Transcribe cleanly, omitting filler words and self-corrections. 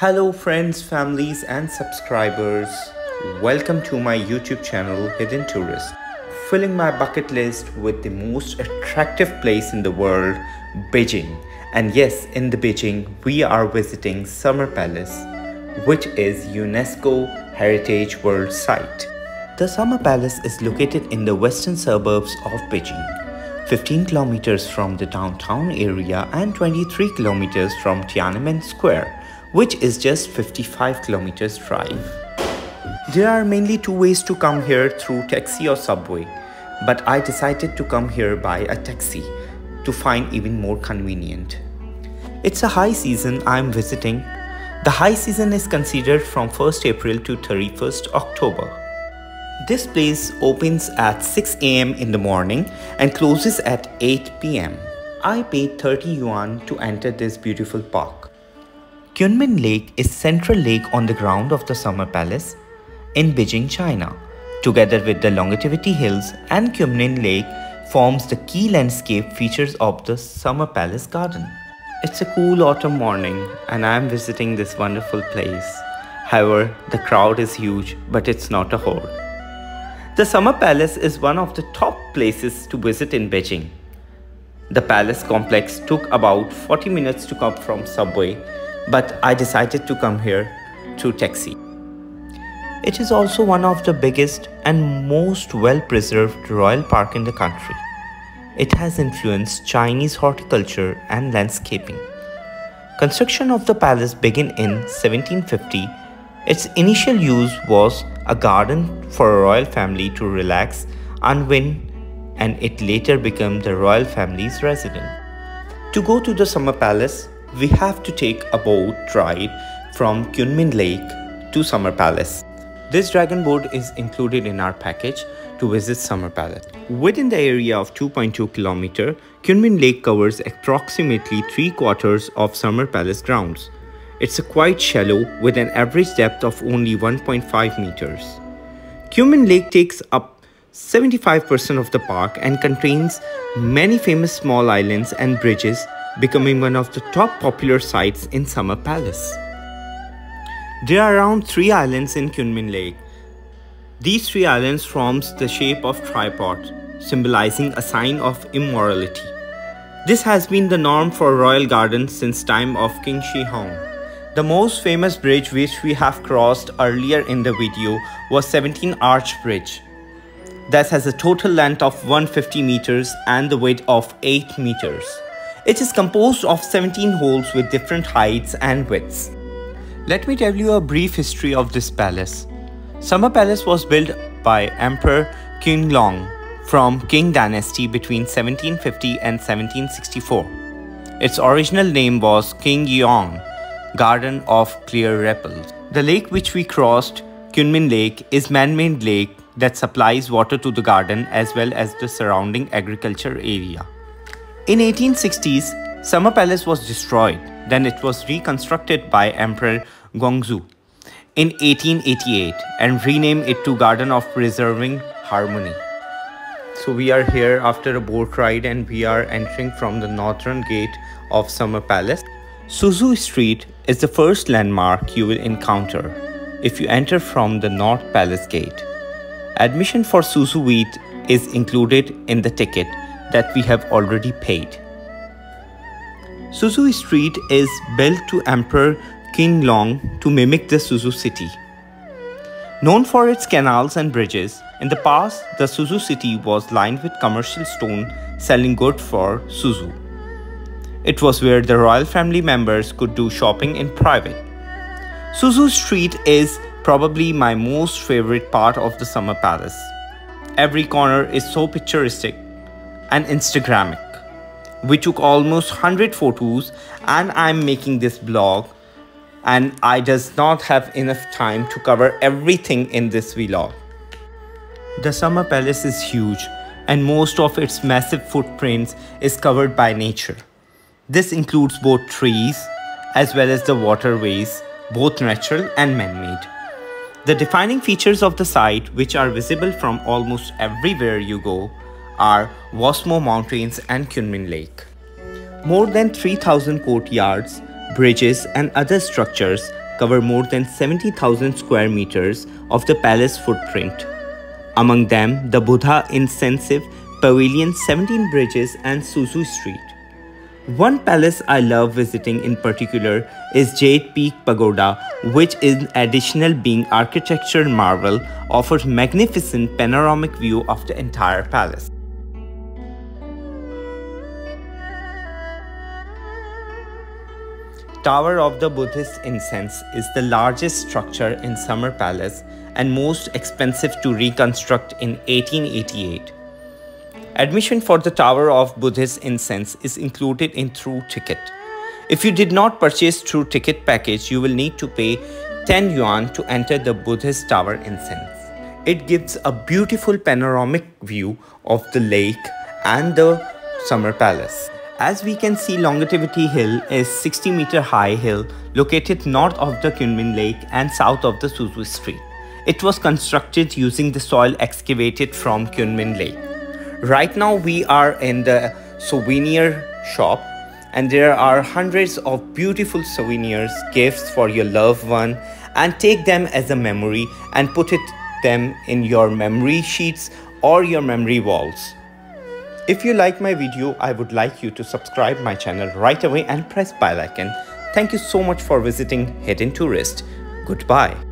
Hello friends, families and subscribers. Welcome to my YouTube channel Hidden Tourist. Filling my bucket list with the most attractive place in the world, Beijing. And yes, in the Beijing, we are visiting Summer Palace, which is UNESCO Heritage World Site. The Summer Palace is located in the western suburbs of Beijing, 15 kilometers from the downtown area and 23 kilometers from Tiananmen Square, which is just 55 kilometers drive. There are mainly two ways to come here, through taxi or subway, but I decided to come here by a taxi to find even more convenient. It's a high season I'm visiting. The high season is considered from 1st April to 31st October. This place opens at 6 AM in the morning and closes at 8 PM. I paid 30 yuan to enter this beautiful park. Kunming Lake is central lake on the ground of the Summer Palace in Beijing, China. Together with the Longevity Hills and Kunming Lake forms the key landscape features of the Summer Palace garden. It's a cool autumn morning and I am visiting this wonderful place. However, the crowd is huge, but it's not a horde. The Summer Palace is one of the top places to visit in Beijing. The palace complex took about 40 minutes to come from subway, but I decided to come here through taxi. It is also one of the biggest and most well-preserved royal park in the country. It has influenced Chinese horticulture and landscaping. Construction of the palace began in 1750. Its initial use was a garden for a royal family to relax, unwind, and it later became the royal family's residence. To go to the Summer Palace, we have to take a boat ride from Kunming Lake to Summer Palace. This dragon boat is included in our package to visit Summer Palace. Within the area of 2.2 km, Kunming Lake covers approximately 3/4 of Summer Palace grounds. It's quite shallow with an average depth of only 1.5 meters. Kunming Lake takes up 75% of the park and contains many famous small islands and bridges, becoming one of the top popular sites in Summer Palace. There are around 3 islands in Kunming Lake. These 3 islands forms the shape of tripod, symbolizing a sign of immortality. This has been the norm for royal gardens since time of King Shi Huang. The most famous bridge which we have crossed earlier in the video was 17 Arch Bridge. That has a total length of 150 meters and the width of 8 meters. It is composed of 17 holes with different heights and widths. Let me tell you a brief history of this palace. Summer Palace was built by Emperor Qinglong from Qing dynasty between 1750 and 1764. Its original name was Qingyong, Garden of Clear Ripples. The lake which we crossed, Kunming Lake, is man-made lake that supplies water to the garden as well as the surrounding agriculture area. In 1860s, Summer Palace was destroyed. Then it was reconstructed by Emperor Gongzhou in 1888 and renamed it to Garden of Preserving Harmony. So we are here after a boat ride and we are entering from the northern gate of Summer Palace. Suzu Street is the first landmark you will encounter if you enter from the North Palace Gate. Admission for Suzu Street is included in the ticket that we have already paid. Suzu Street is built to Emperor Qinglong to mimic the Suzu city. Known for its canals and bridges, in the past the Suzu city was lined with commercial stone selling goods for Suzu. It was where the royal family members could do shopping in private. Suzu Street is probably my most favorite part of the Summer Palace. Every corner is so picturesque and Instagrammic. We took almost 100 photos and I'm making this vlog and I does not have enough time to cover everything in this vlog. The Summer Palace is huge and most of its massive footprints is covered by nature. This includes both trees as well as the waterways, both natural and man-made. The defining features of the site, which are visible from almost everywhere you go, are Wasmo Mountains and Kunming Lake. More than 3,000 courtyards, bridges and other structures cover more than 70,000 square meters of the palace footprint. Among them, the Buddha Incensive Pavilion, 17 Bridges and Suzu Street. One palace I love visiting in particular is Jade Peak Pagoda, which in additional being architectural marvel, offers magnificent panoramic view of the entire palace. Tower of the Buddhist Incense is the largest structure in Summer Palace and most expensive to reconstruct in 1888. Admission for the Tower of Buddhist Incense is included in through ticket. If you did not purchase through ticket package, you will need to pay 10 yuan to enter the Buddhist Tower Incense. It gives a beautiful panoramic view of the lake and the Summer Palace. As we can see, Longevity Hill is 60-meter high hill located north of the Kunming Lake and south of the Suzu Street. It was constructed using the soil excavated from Kunming Lake. Right now we are in the souvenir shop and there are hundreds of beautiful souvenirs, gifts for your loved one, and take them as a memory and put them in your memory sheets or your memory walls. If you like my video, I would like you to subscribe my channel right away and press bell icon. Thank you so much for visiting Hidden Tourist. Goodbye.